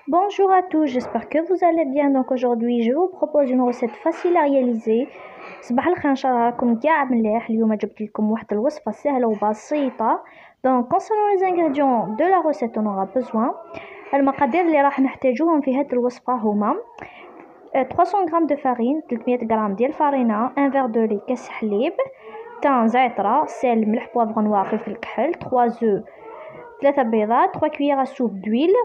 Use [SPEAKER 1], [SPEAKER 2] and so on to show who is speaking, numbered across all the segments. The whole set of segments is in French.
[SPEAKER 1] Bonjour à tous, j'espère que vous allez bien. Donc aujourd'hui je vous propose une recette facile à réaliser. صباح الخير ان شاء الله راكم كاع مليح. اليوم جبت لكم واحد الوصفه سهله وبسيطه. Donc concernant les ingrédients de la recette on aura besoin المقادير اللي راح نحتاجوهم في هذه الوصفه هما 300 غرام de farine, 300 غرام ديال الفارينه, 1 verre de lait كاس حليب, تان زعتره, سيل, ملح, بوافغ نوار, فلفل كحل, 3 œufs, 3 بيضات, 3 cuillères à soupe d'huile,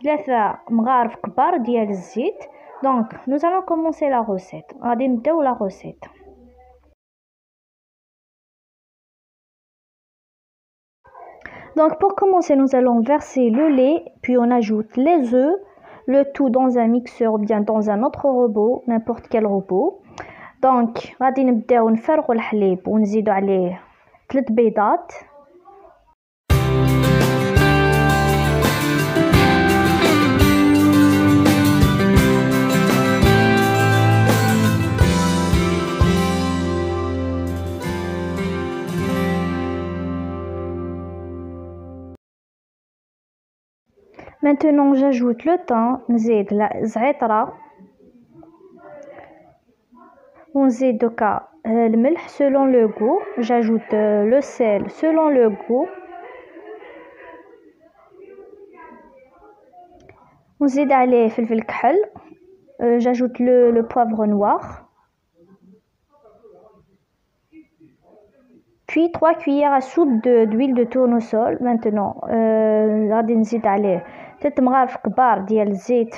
[SPEAKER 1] 3 مغارف كبار ديال الزيت. Donc nous allons commencer la recette. غادي نبداو la recette. Donc pour commencer nous allons verser le lait, puis on ajoute les œufs, le tout dans un mixeur ou bien dans un autre robot, n'importe quel robot. Donc غادي نبداو نفرغوا الحليب ونزيدوا عليه 3 بيضات. Maintenant j'ajoute le thym, نزيد الزعترة ونزيد دوكا الملح selon le goût. J'ajoute le sel selon le goût. ونزيد عليه فلفل كحل. J'ajoute le poivre noir. Puis 3 cuillères à soupe d'huile de tournesol. Maintenant غادي نزيد عليه 3 مغارف كبار ديال الزيت.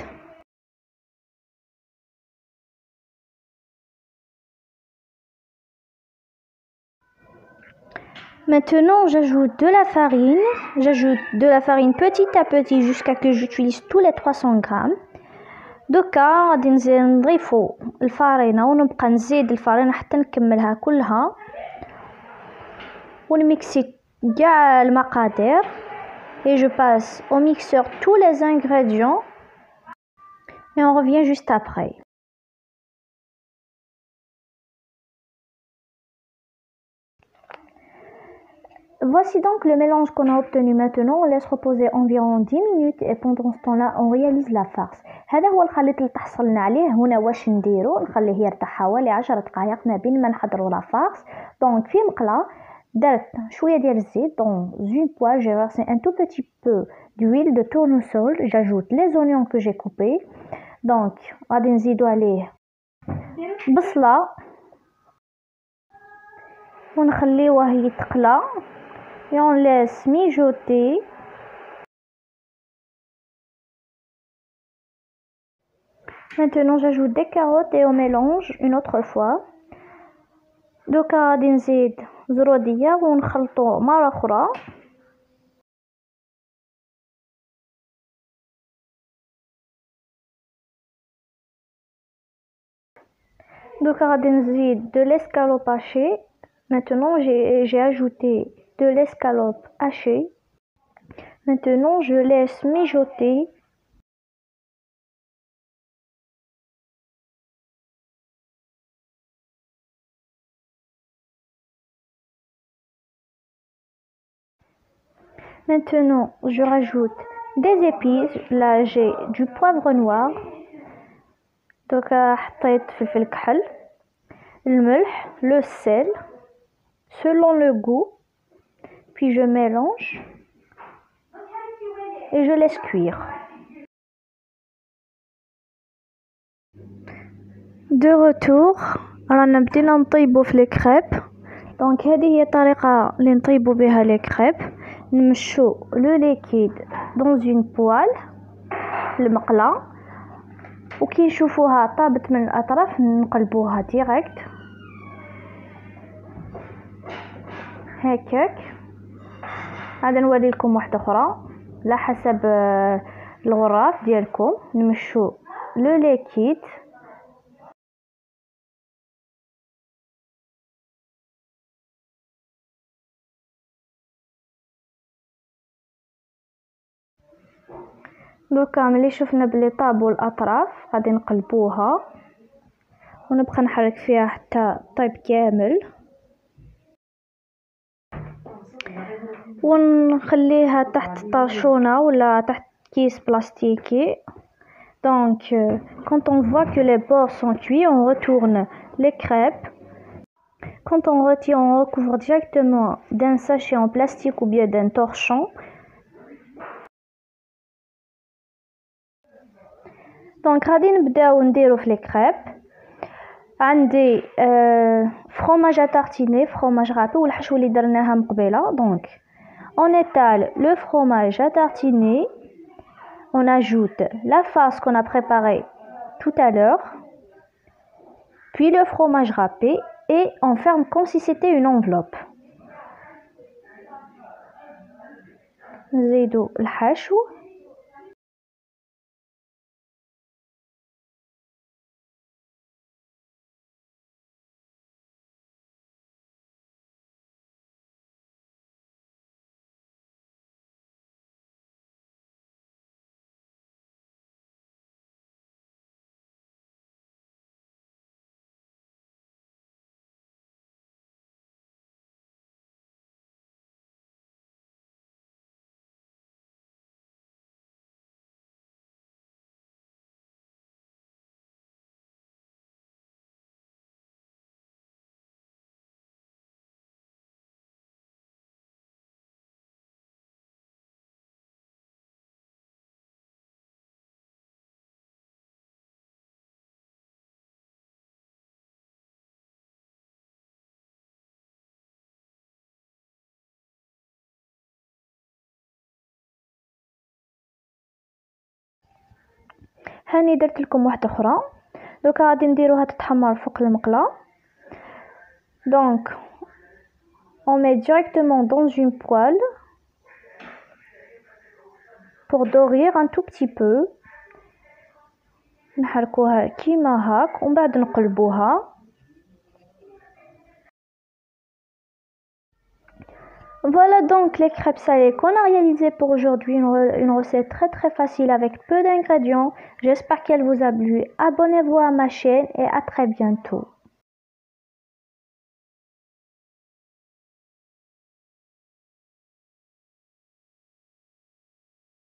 [SPEAKER 1] Maintenant j'ajoute de la farine. J'ajoute de la farine petit à petit jusqu'à que j'utilise tous les 300 grammes. دوكا غادي نضيفو الفارينه ونبقى نزيد الفارينه حتى نكملها كلها ونميكسي كاع المقادير. Et je passe au mixeur tous les ingrédients et on revient juste après. Voici donc le mélange qu'on a obtenu. Maintenant on laisse reposer environ 10 minutes et pendant ce temps-là on réalise la farce. هذا هو الخليط اللي تحصلنا عليه. هنا واش نديرو؟ نخليه يرتاح حوالي 10 دقائق ما بين ما نحضروا لا farce. Donc في مقله درت شويه ديال الزيت. Dans une poêle j'ai versé un tout petit peu d'huile de tournesol. J'ajoute les oignons que j'ai coupés. Donc غادي نزيدو عليه بصله ونخليوه يتقلى et on laisse mijoter. Maintenant j'ajoute des carottes et on mélange une autre fois. دوكا غادي نزيد زروديه ونخلطو مره اخرى. دوكا غادي نزيد de l'escalope hachée. Maintenant j'ai ajouté de l'escalope hachée. Maintenant je laisse mijoter. Maintenant je rajoute des épices. Là j'ai du poivre noir. دوكا حطيت فلفل كحل, الملح, le sel selon le goût. Puis je mélange et je laisse cuire. De retour رانا بدينا نطيبو في لي كريب. دونك هذه هي الطريقه اللي نطيبو بها لي كريب. نمشو لو ليكيد dans une poêle المقله وكي نشوفوها طابت من الاطراف نقلبوها ديريكت هكاك. غادي نوري لكم واحده اخرى على حسب الغراف ديالكم. نمشو لو ليكيد دوكا ملي شفنا بلي طابوا الاطراف غادي نقلبوها ونبقى نحرك فيها حتى طيب كامل ونخليها تحت طاشونه ولا تحت esquisse plastiquée. Donc, quand on voit que les bords sont cuits, on retourne les crêpes. Quand on retire, on recouvre directement d'un sachet en plastique ou bien d'un torchon. Donc, غادي نبداو نديرو في les crêpes. عندي fromage à tartiner, fromage râpé والحشوة اللي درناها مقبله. Donc, on étale le fromage à tartiner. On ajoute la farce qu'on a préparée tout à l'heure, puis le fromage râpé et on ferme comme si c'était une enveloppe. نزيدو الحشو. هاني درت لكم واحده اخرى. دوكا غادي نديروها تتحمر فوق المقله. Donc on met directement dans une poêle pour dorer un tout petit peu. نحركوها كيما هاك ومن بعد نقلبوها. Voilà donc les crêpes salées qu'on a réalisées pour aujourd'hui, une recette très facile avec peu d'ingrédients. J'espère qu'elle vous a plu. Abonnez-vous à ma chaîne et à très bientôt.